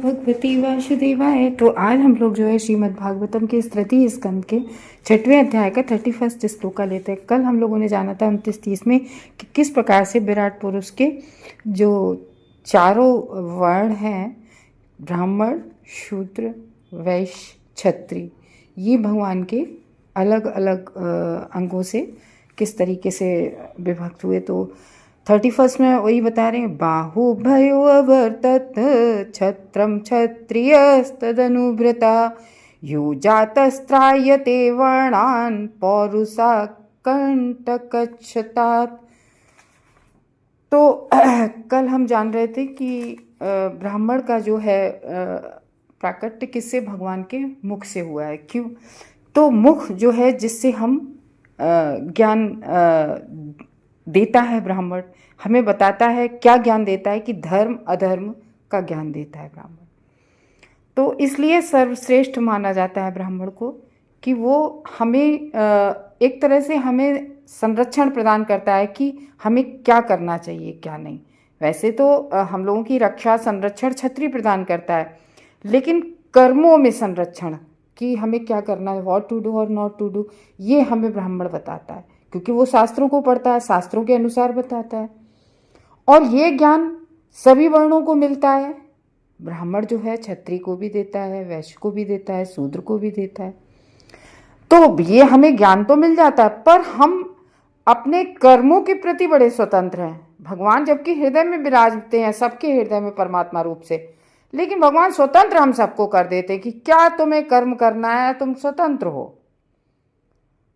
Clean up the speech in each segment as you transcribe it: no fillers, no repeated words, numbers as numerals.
भगवती वासुदेवाय। तो आज हम लोग जो है श्रीमद् भागवतम के इस तृतीय स्कंद के 6वें अध्याय का 31 श्लोक का लेते हैं। कल हम लोगों ने जाना था 29-30 में कि किस प्रकार से विराट पुरुष के जो चारों वर्ण हैं, ब्राह्मण, शूद्र, वैश्य, क्षत्रिय, ये भगवान के अलग अलग अंगों से किस तरीके से विभक्त हुए। तो 31 में वही बता रहे हैं, बाहुभयो अवर्तत छत्रम क्षत्रियस्तदनुभृता यो जातस्त्रायते वर्णान् पौरुषा कंटकच्छतात्। तो कल हम जान रहे थे कि ब्राह्मण का जो है प्राकट्य किससे, भगवान के मुख से हुआ है। क्यों? तो मुख जो है जिससे हम ज्ञान देता है, ब्राह्मण हमें बताता है, क्या ज्ञान देता है कि धर्म अधर्म का ज्ञान देता है ब्राह्मण। तो इसलिए सर्वश्रेष्ठ माना जाता है ब्राह्मण को कि वो हमें एक तरह से हमें संरक्षण प्रदान करता है कि हमें क्या करना चाहिए क्या नहीं। वैसे तो हम लोगों की रक्षा संरक्षण क्षत्रिय प्रदान करता है, लेकिन कर्मों में संरक्षण कि हमें क्या करना है, व्हाट टू डू और नॉट टू डू, ये हमें ब्राह्मण बताता है, क्योंकि वो शास्त्रों को पढ़ता है, शास्त्रों के अनुसार बताता है। और ये ज्ञान सभी वर्णों को मिलता है। ब्राह्मण जो है क्षत्रिय को भी देता है, वैश्य को भी देता है, शूद्र को भी देता है। तो ये हमें ज्ञान तो मिल जाता है, पर हम अपने कर्मों के प्रति बड़े स्वतंत्र हैं। भगवान जबकि हृदय में विराजते हैं, सबके हृदय में परमात्मा रूप से, लेकिन भगवान स्वतंत्र हम सबको कर देते हैं कि क्या तुम्हें कर्म करना है, तुम स्वतंत्र हो।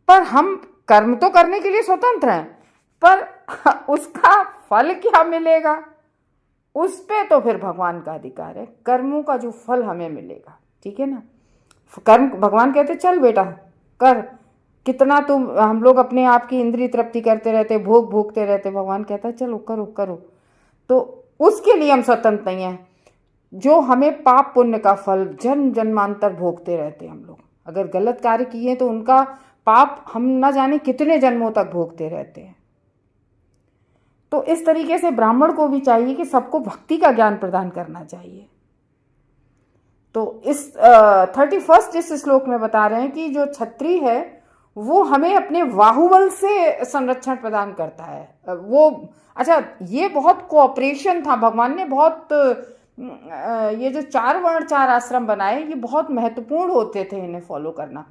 पर हम कर्म तो करने के लिए स्वतंत्र हैं, पर उसका फल क्या मिलेगा उस पे तो फिर भगवान का अधिकार है। कर्मों का जो फल हमें मिलेगा, ठीक है ना। कर्म भगवान कहते चल बेटा कर, कितना तुम, हम लोग अपने आप की इंद्रिय तृप्ति करते रहते, भोग भोगते रहते, भगवान कहता है चलो करो करो। तो उसके लिए हम स्वतंत्र नहीं हैं। जो हमें पाप पुण्य का फल जन्म जन्मांतर भोगते रहते हम लोग, अगर गलत कार्य किए तो उनका पाप हम न जाने कितने जन्मों तक भोगते रहते हैं। तो इस तरीके से ब्राह्मण को भी चाहिए कि सबको भक्ति का ज्ञान प्रदान करना चाहिए। तो इस 31 इस श्लोक में बता रहे हैं कि जो क्षत्रिय है वो हमें अपने बाहुबल से संरक्षण प्रदान करता है। वो अच्छा, ये बहुत कोऑपरेशन था। भगवान ने बहुत ये जो 4 वर्ण 4 आश्रम बनाए, ये बहुत महत्वपूर्ण होते थे इन्हें फॉलो करना,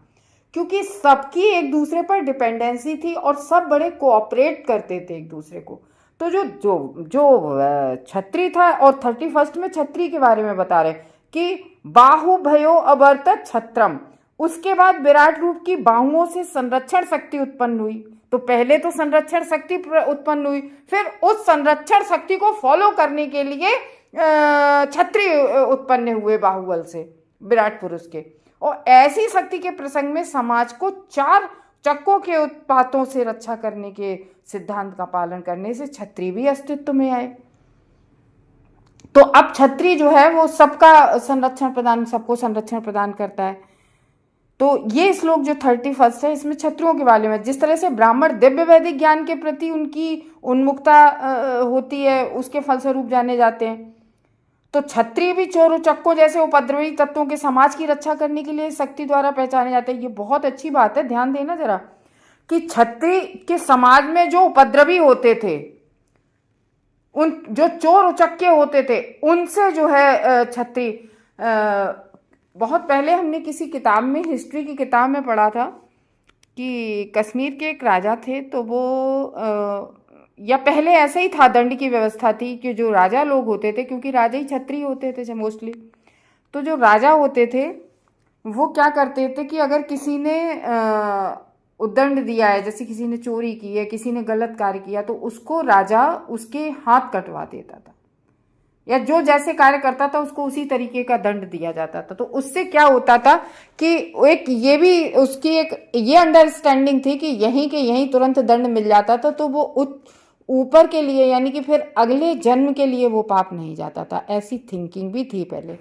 क्योंकि सबकी एक दूसरे पर डिपेंडेंसी थी और सब बड़े कोऑपरेट करते थे एक दूसरे को। तो जो जो जो क्षत्रिय था, और 31 में क्षत्रिय के बारे में बता रहे कि बाहुभयो अवर्तत छत्रम, उसके बाद विराट रूप की बाहुओं से संरक्षण शक्ति उत्पन्न हुई। तो पहले तो संरक्षण शक्ति उत्पन्न हुई, फिर उस संरक्षण शक्ति को फॉलो करने के लिए क्षत्रिय उत्पन्न हुए बाहुबल से, विराट पुरुष के। और ऐसी शक्ति के प्रसंग में समाज को 4 चक्कों के उत्पातों से रक्षा करने के सिद्धांत का पालन करने से क्षत्रिय भी अस्तित्व में आए। तो अब क्षत्रिय जो है वो सबका संरक्षण प्रदान, सबको संरक्षण प्रदान करता है। तो ये श्लोक जो 31 है, इसमें क्षत्रियों के बारे में, जिस तरह से ब्राह्मण दिव्य वैदिक ज्ञान के प्रति उनकी उन्मुखता होती है, उसके फलस्वरूप जाने जाते हैं, तो क्षत्रिय भी चोरों चक्कों जैसे उपद्रवी तत्वों के समाज की रक्षा करने के लिए शक्ति द्वारा पहचाने जाते हैं। ये बहुत अच्छी बात है, ध्यान देना जरा, कि क्षत्रिय के समाज में जो उपद्रवी होते थे, उन जो चोर उचक्के होते थे, उनसे जो है क्षत्रिय, बहुत पहले हमने किसी किताब में, हिस्ट्री की किताब में पढ़ा था कि कश्मीर के एक राजा थे, तो वो या पहले ऐसे ही था, दंड की व्यवस्था थी कि जो राजा लोग होते थे, क्योंकि राजा ही क्षत्रिय होते थे मोस्टली, तो जो राजा होते थे वो क्या करते थे कि अगर किसी ने उद्दंड दिया है, जैसे किसी ने चोरी की है, किसी ने गलत कार्य किया, तो उसको राजा उसके हाथ कटवा देता था, या जो जैसे कार्य करता था उसको उसी तरीके का दंड दिया जाता था। तो उससे क्या होता था कि एक ये भी उसकी एक ये अंडरस्टैंडिंग थी कि यहीं के यहीं तुरंत दंड मिल जाता था, तो वो ऊपर के लिए, यानी कि फिर अगले जन्म के लिए वो पाप नहीं जाता था। ऐसी थिंकिंग भी थी पहले।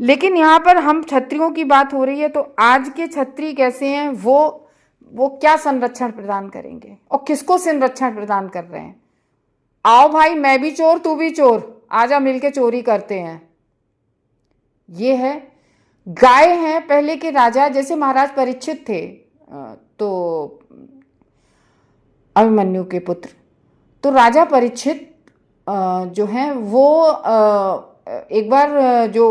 लेकिन यहाँ पर हम क्षत्रियों की बात हो रही है, तो आज के क्षत्रिय कैसे हैं, वो क्या संरक्षण प्रदान करेंगे और किसको संरक्षण प्रदान कर रहे हैं? आओ भाई, मैं भी चोर तू भी चोर, आजा मिलके चोरी करते हैं। ये है। गाय है पहले के राजा, जैसे महाराज परीक्षित थे, तो अभिमन्यु के पुत्र, तो राजा परीक्षित जो है वो एक बार जो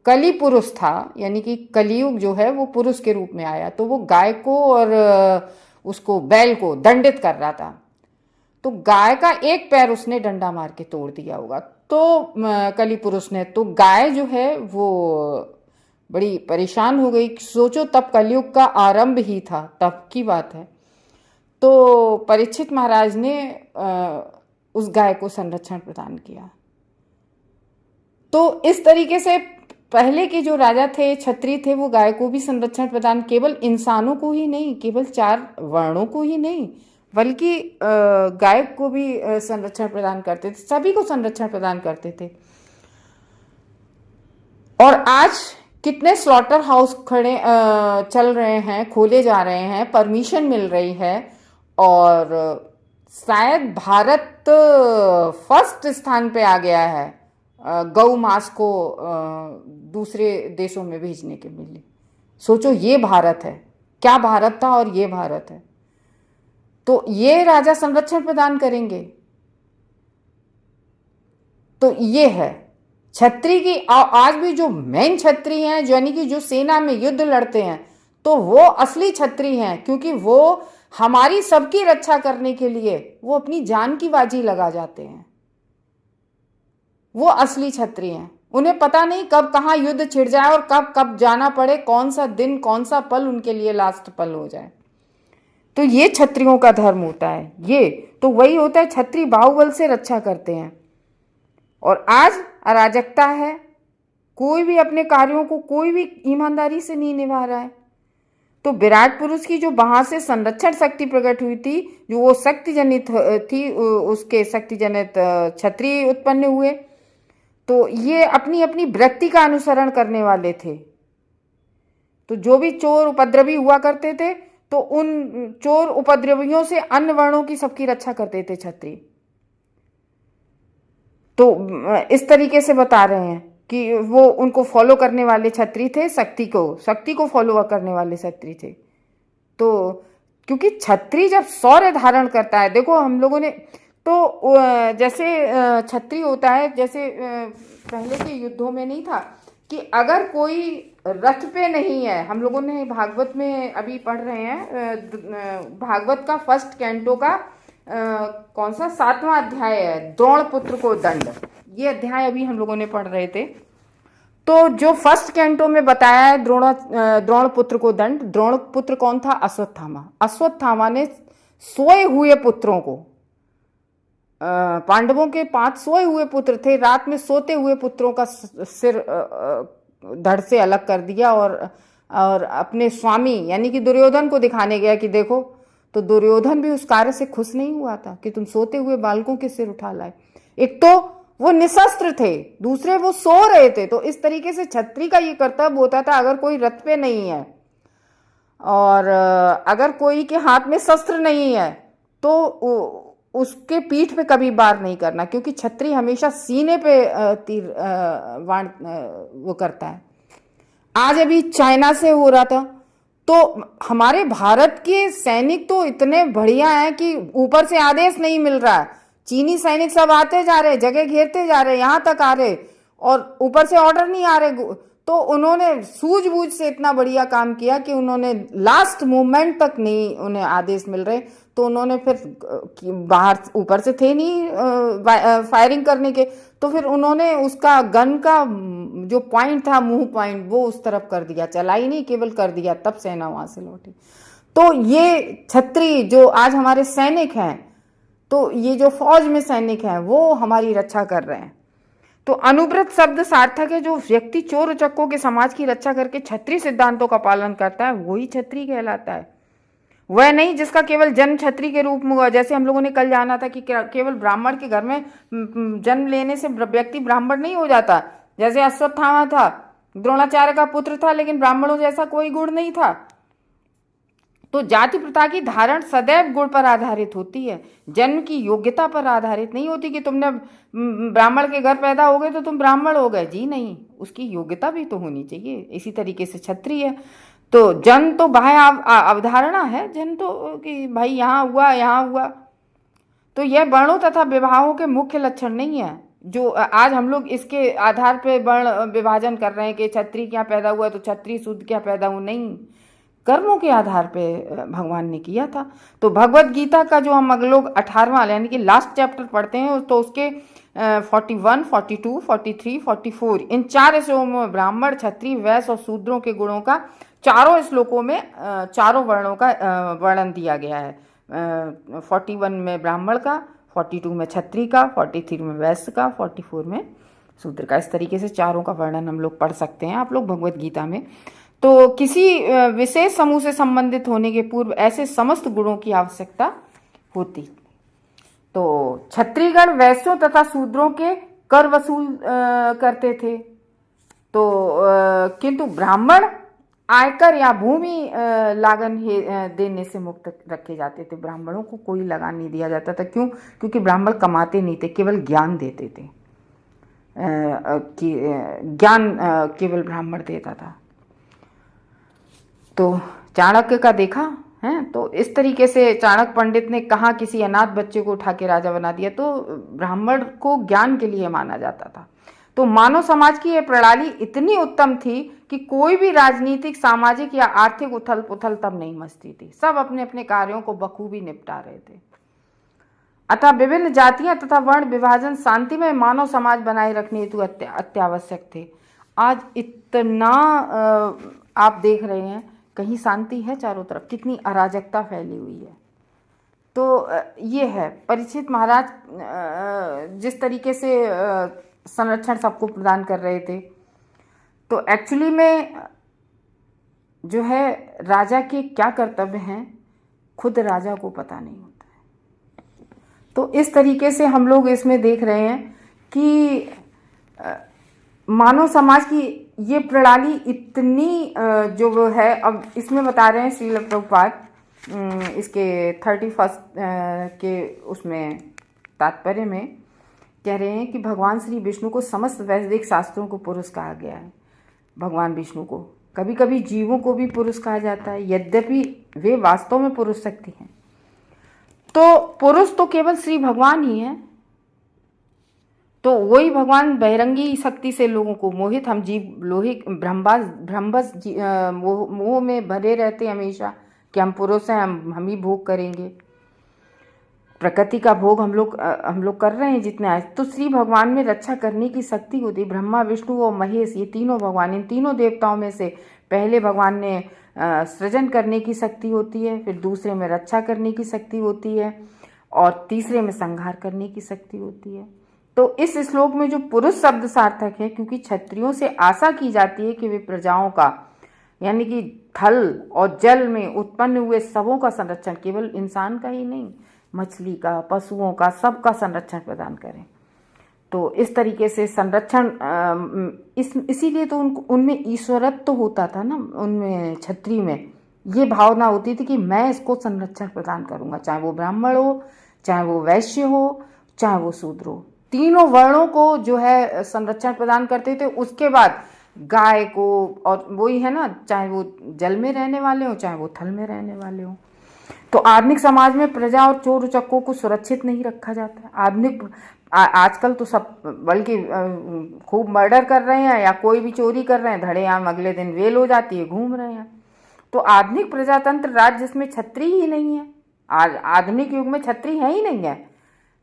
कली पुरुष था, यानी कि कलियुग जो है वो पुरुष के रूप में आया, तो वो गाय को और उसको बैल को दंडित कर रहा था। तो गाय का एक पैर उसने डंडा मार के तोड़ दिया होगा, तो कली पुरुष ने, तो गाय जो है वो बड़ी परेशान हो गई। सोचो तब कलयुग का आरंभ ही था, तब की बात है। तो परीक्षित महाराज ने उस गाय को संरक्षण प्रदान किया। तो इस तरीके से पहले के जो राजा थे, क्षत्रिय थे, वो गाय को भी संरक्षण प्रदान, केवल इंसानों को ही नहीं, केवल 4 वर्णों को ही नहीं, बल्कि गाय को भी संरक्षण प्रदान करते थे, सभी को संरक्षण प्रदान करते थे। और आज कितने स्लॉटर हाउस चल रहे हैं, खोले जा रहे हैं, परमिशन मिल रही है, और शायद भारत फर्स्ट स्थान पे आ गया है गौ मांस को दूसरे देशों में भेजने के लिए। सोचो, ये भारत है, क्या भारत था और ये भारत है। तो ये राजा संरक्षण प्रदान करेंगे। तो ये है छत्री की। आज भी जो मेन छत्री हैं, यानी कि जो सेना में युद्ध लड़ते हैं, तो वो असली छत्री हैं, क्योंकि वो हमारी सबकी रक्षा करने के लिए वो अपनी जान की बाजी लगा जाते हैं। वो असली छत्री हैं। उन्हें पता नहीं कब कहाँ युद्ध छिड़ जाए और कब कब जाना पड़े, कौन सा दिन, कौन सा पल उनके लिए लास्ट पल हो जाए। तो ये छत्रियों का धर्म होता है। ये तो वही होता है, छत्री बाहुबल से रक्षा करते हैं। और आज अराजकता है, कोई भी अपने कार्यों को कोई भी ईमानदारी से नहीं निभा रहा है। तो विराट पुरुष की जो वहां से संरक्षण शक्ति प्रकट हुई थी, जो वो शक्ति जनित थी, उसके शक्ति जनित क्षत्रिय उत्पन्न हुए। तो ये अपनी अपनी वृत्ति का अनुसरण करने वाले थे। तो जो भी चोर उपद्रवी हुआ करते थे, तो उन चोर उपद्रवियों से अन्य वर्णों की सबकी रक्षा करते थे क्षत्रिय। तो इस तरीके से बता रहे हैं कि वो उनको फॉलो करने वाले क्षत्रिय थे, शक्ति को फॉलो करने वाले क्षत्रिय थे। तो क्योंकि क्षत्रिय जब शौर्य धारण करता है, देखो हम लोगों ने तो जैसे क्षत्रिय होता है, जैसे पहले के युद्धों में नहीं था कि अगर कोई रथ पे नहीं है, हम लोगों ने भागवत में अभी पढ़ रहे हैं, भागवत का फर्स्ट कैंटो का कौन सा 7वां अध्याय है, द्रोण पुत्र को दंड। ये अध्याय अभी हम लोगों ने पढ़ रहे थे। तो जो फर्स्ट कैंटो में बताया है द्रोण पुत्र को दंड, द्रोण पुत्र कौन था? अश्वत्थामा। अश्वत्थामा ने सोए हुए पुत्रों को, पांडवों के 5 सोए हुए पुत्र थे, रात में सोते हुए पुत्रों का सिर धड़ से अलग कर दिया और अपने स्वामी यानी कि दुर्योधन को दिखाने गया कि देखो। तो दुर्योधन भी उस कार्य से खुश नहीं हुआ था कि तुम सोते हुए बालकों के सिर उठा लाए। एक तो वो निशस्त्र थे, दूसरे वो सो रहे थे। तो इस तरीके से छत्री का ये कर्तव्य होता था, अगर कोई रथ पे नहीं है और अगर कोई के हाथ में शस्त्र नहीं है, तो उसके पीठ पे कभी वार नहीं करना, क्योंकि छत्री हमेशा सीने पे तीर वाण वो करता है। आज अभी चाइना से हो रहा था, तो हमारे भारत के सैनिक तो इतने बढ़िया हैं कि ऊपर से आदेश नहीं मिल रहा है। चीनी सैनिक सब आते जा रहे, जगह घेरते जा रहे, यहाँ तक आ रहे, और ऊपर से ऑर्डर नहीं आ रहे। तो उन्होंने सूझबूझ से इतना बढ़िया काम किया कि उन्होंने लास्ट मोमेंट तक नहीं उन्हें आदेश मिल रहे, तो उन्होंने फिर बाहर, ऊपर से थे नहीं फायरिंग करने के, तो फिर उन्होंने उसका गन का जो पॉइंट था, मुंह पॉइंट, वो उस तरफ कर दिया, चला ही नहीं, केवल कर दिया, तब सेना वहां से लौटी। तो ये छत्री जो आज हमारे सैनिक हैं, तो ये जो फौज में सैनिक हैं, वो हमारी रक्षा कर रहे हैं। तो अनुव्रत शब्द सार्थक है, जो व्यक्ति चोर उचक्कों के समाज की रक्षा करके क्षत्रिय सिद्धांतों का पालन करता है, वही क्षत्रिय कहलाता है। वह नहीं जिसका केवल जन्म क्षत्रिय के रूप में हुआ। जैसे हम लोगों ने कल जाना था कि केवल ब्राह्मण के घर में जन्म लेने से व्यक्ति ब्राह्मण नहीं हो जाता। जैसे अश्वत्थामा था, द्रोणाचार्य का पुत्र था, लेकिन ब्राह्मणों जैसा कोई गुण नहीं था। तो जाति प्रथा की धारण सदैव गुण पर आधारित होती है, जन्म की योग्यता पर आधारित नहीं होती कि तुमने ब्राह्मण के घर पैदा हो गए तो तुम ब्राह्मण हो गए जी, नहीं, उसकी योग्यता भी तो होनी चाहिए। इसी तरीके से क्षत्रिय, तो जन्म तो बाह्य अवधारणा है, जन्म तो कि भाई यहाँ हुआ यहाँ हुआ, तो यह वर्णों तथा विवाहों के मुख्य लक्षण नहीं है जो आज हम लोग इसके आधार पर वर्ण विभाजन कर रहे हैं कि क्षत्रिय क्या पैदा हुआ तो क्षत्रिय शूद्र क्या पैदा हुआ, नहीं, कर्मों के आधार पे भगवान ने किया था। तो भगवत गीता का जो हम लोग 18वां यानी कि लास्ट चैप्टर पढ़ते हैं तो उसके 41, 42, 43, 44 इन 4 श्लोकों में ब्राह्मण, क्षत्रिय, वैश्य और शूद्रों के गुणों का चारों श्लोकों में चारों वर्णों का वर्णन दिया गया है। 41 में ब्राह्मण का, 42 में क्षत्रिय का, 43 में वैश्य का, 44 में शूद्र का। इस तरीके से चारों का वर्णन हम लोग पढ़ सकते हैं आप लोग भगवत गीता में। तो किसी विशेष समूह से संबंधित होने के पूर्व ऐसे समस्त गुणों की आवश्यकता होती। तो क्षत्रियगण वैश्यों तथा शूद्रों के कर वसूल करते थे, तो किंतु ब्राह्मण आयकर या भूमि लागन देने से मुक्त रखे जाते थे। ब्राह्मणों को कोई लगान नहीं दिया जाता था। क्यों? क्योंकि ब्राह्मण कमाते नहीं थे, केवल ज्ञान देते थे। ज्ञान केवल ब्राह्मण देता था। तो चाणक्य का देखा है, तो इस तरीके से चाणक्य पंडित ने कहा किसी अनाथ बच्चे को उठा के राजा बना दिया, तो ब्राह्मण को ज्ञान के लिए माना जाता था। तो मानव समाज की यह प्रणाली इतनी उत्तम थी कि कोई भी राजनीतिक, सामाजिक या आर्थिक उथल पुथल तब नहीं मचती थी। सब अपने अपने कार्यों को बखूबी निपटा रहे थे। अतः विभिन्न जातियां तथा वर्ण विभाजन शांतिमय मानव समाज बनाए रखने हेतु अत्यावश्यक थे। आज इतना आप देख रहे हैं, कहीं शांति है? चारों तरफ कितनी अराजकता फैली हुई है। तो ये है परीक्षित महाराज जिस तरीके से संरक्षण सबको प्रदान कर रहे थे, तो एक्चुअली में जो है राजा के क्या कर्तव्य हैं खुद राजा को पता नहीं होता है। तो इस तरीके से हम लोग इसमें देख रहे हैं कि मानव समाज की ये प्रणाली इतनी जो है, अब इसमें बता रहे हैं श्रील प्रभुपाद इसके 31 के उसमें तात्पर्य में कह रहे हैं कि भगवान श्री विष्णु को समस्त वैदिक शास्त्रों को पुरुष कहा गया है। भगवान विष्णु को कभी कभी जीवों को भी पुरुष कहा जाता है, यद्यपि वे वास्तव में पुरुष शक्ति हैं। तो पुरुष तो केवल श्री भगवान ही हैं। तो वही भगवान बहिरंगी शक्ति से लोगों को मोहित, हम जीव लोहे भ्रमबस मोह में भरे रहते हमेशा कि हम पुरुष हैं, हम ही भोग करेंगे। प्रकृति का भोग हम लोग कर रहे हैं जितने आज। तो श्री भगवान में रक्षा करने की शक्ति होती है। ब्रह्मा, विष्णु और महेश, ये तीनों भगवान, इन तीनों देवताओं में से पहले भगवान ने सृजन करने की शक्ति होती है, फिर दूसरे में रक्षा करने की शक्ति होती है, और तीसरे में संहार करने की शक्ति होती है। तो इस श्लोक में जो पुरुष शब्द सार्थक है, क्योंकि क्षत्रियों से आशा की जाती है कि वे प्रजाओं का, यानी कि थल और जल में उत्पन्न हुए सबों का संरक्षण, केवल इंसान का ही नहीं, मछली का, पशुओं का, सबका संरक्षण प्रदान करें। तो इस तरीके से संरक्षण इसीलिए तो उनमें ईश्वरत्व तो होता था ना, उनमें क्षत्रिय में ये भावना होती थी कि मैं इसको संरक्षण प्रदान करूंगा, चाहे वो ब्राह्मण हो, चाहे वो वैश्य हो, चाहे वो शूद्र हो। तीनों वर्णों को जो है संरक्षण प्रदान करते थे। उसके बाद गाय को, और वही है ना, चाहे वो जल में रहने वाले हो, चाहे वो थल में रहने वाले हो। तो आधुनिक समाज में प्रजा और चोर उचक्कों को सुरक्षित नहीं रखा जाता। आजकल तो सब बल्कि खूब मर्डर कर रहे हैं, या कोई भी चोरी कर रहे हैं, धड़ेआम अगले दिन वेल हो जाती है, घूम रहे हैं। तो आधुनिक प्रजातंत्र राज्य जिसमें छत्री ही नहीं है, आधुनिक युग में छत्री है ही नहीं है।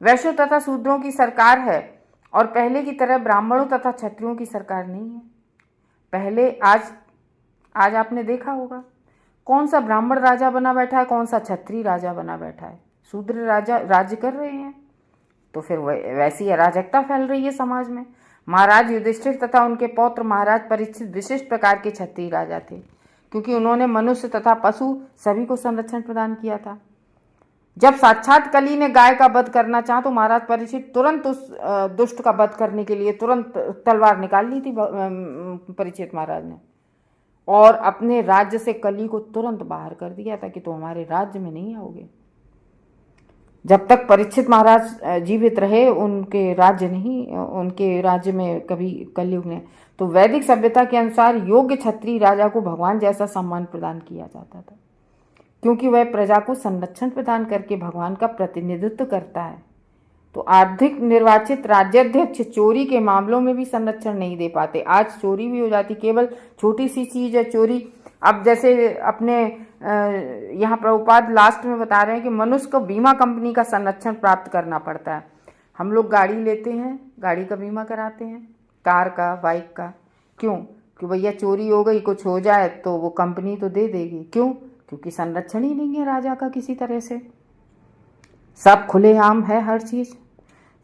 वैश्यों तथा शूद्रों की सरकार है, और पहले की तरह ब्राह्मणों तथा क्षत्रियों की सरकार नहीं है। पहले आज आपने देखा होगा कौन सा ब्राह्मण राजा बना बैठा है, कौन सा क्षत्रिय राजा बना बैठा है। शूद्र राजा राज्य कर रहे हैं, तो फिर वैसी अराजकता फैल रही है समाज में। महाराज युधिष्ठिर तथा उनके पौत्र महाराज परीक्षित विशिष्ट प्रकार के क्षत्रिय राजा थे, क्योंकि उन्होंने मनुष्य तथा पशु सभी को संरक्षण प्रदान किया था। जब साक्षात कली ने गाय का वध करना चाहा, तो महाराज परीक्षित तुरंत उस दुष्ट का वध करने के लिए तुरंत तलवार निकाल ली थी परीक्षित महाराज ने, और अपने राज्य से कली को तुरंत बाहर कर दिया था कि तुम हमारे राज्य में नहीं आओगे। जब तक परीक्षित महाराज जीवित रहे उनके राज्य में कभी कलयुग ने, तो वैदिक सभ्यता के अनुसार योग्य क्षत्रिय राजा को भगवान जैसा सम्मान प्रदान किया जाता था, क्योंकि वह प्रजा को संरक्षण प्रदान करके भगवान का प्रतिनिधित्व करता है। तो आर्थिक निर्वाचित राज्याध्यक्ष चोरी के मामलों में भी संरक्षण नहीं दे पाते। आज चोरी भी हो जाती, केवल छोटी सी चीज है चोरी। अब जैसे अपने यहाँ प्रभुपाद लास्ट में बता रहे हैं कि मनुष्य को बीमा कंपनी का संरक्षण प्राप्त करना पड़ता है। हम लोग गाड़ी लेते हैं, गाड़ी का बीमा कराते हैं, कार का, बाइक का। क्यों? कि भैया चोरी हो गई, कुछ हो जाए तो वो कंपनी तो दे देगी। क्यों? क्योंकि संरक्षण ही नहीं है राजा का किसी तरह से, सब खुलेआम है हर चीज।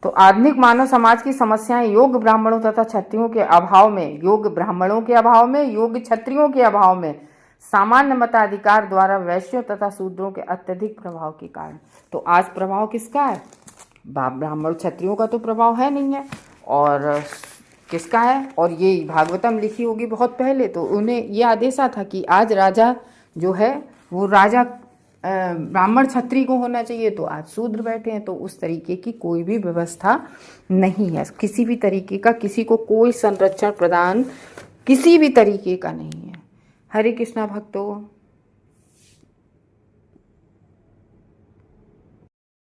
तो आधुनिक मानव समाज की समस्याएं योग्य ब्राह्मणों तथा क्षत्रियों के अभाव में, योग्य ब्राह्मणों के अभाव में, योग्य क्षत्रियों के अभाव में, सामान्य मताधिकार द्वारा वैश्यों तथा शूद्रों के अत्यधिक प्रभाव के कारण। तो आज प्रभाव किसका है? ब्राह्मण क्षत्रियों का तो प्रभाव है नहीं है, और किसका है? और ये भागवतम लिखी होगी बहुत पहले, तो उन्हें ये आदेशा था कि आज राजा जो है वो राजा ब्राह्मण क्षत्रिय को होना चाहिए, तो आज शूद्र बैठे हैं। तो उस तरीके की कोई भी व्यवस्था नहीं है, किसी भी तरीके का किसी को कोई संरक्षण प्रदान किसी भी तरीके का नहीं है। हरे कृष्णा भक्तों।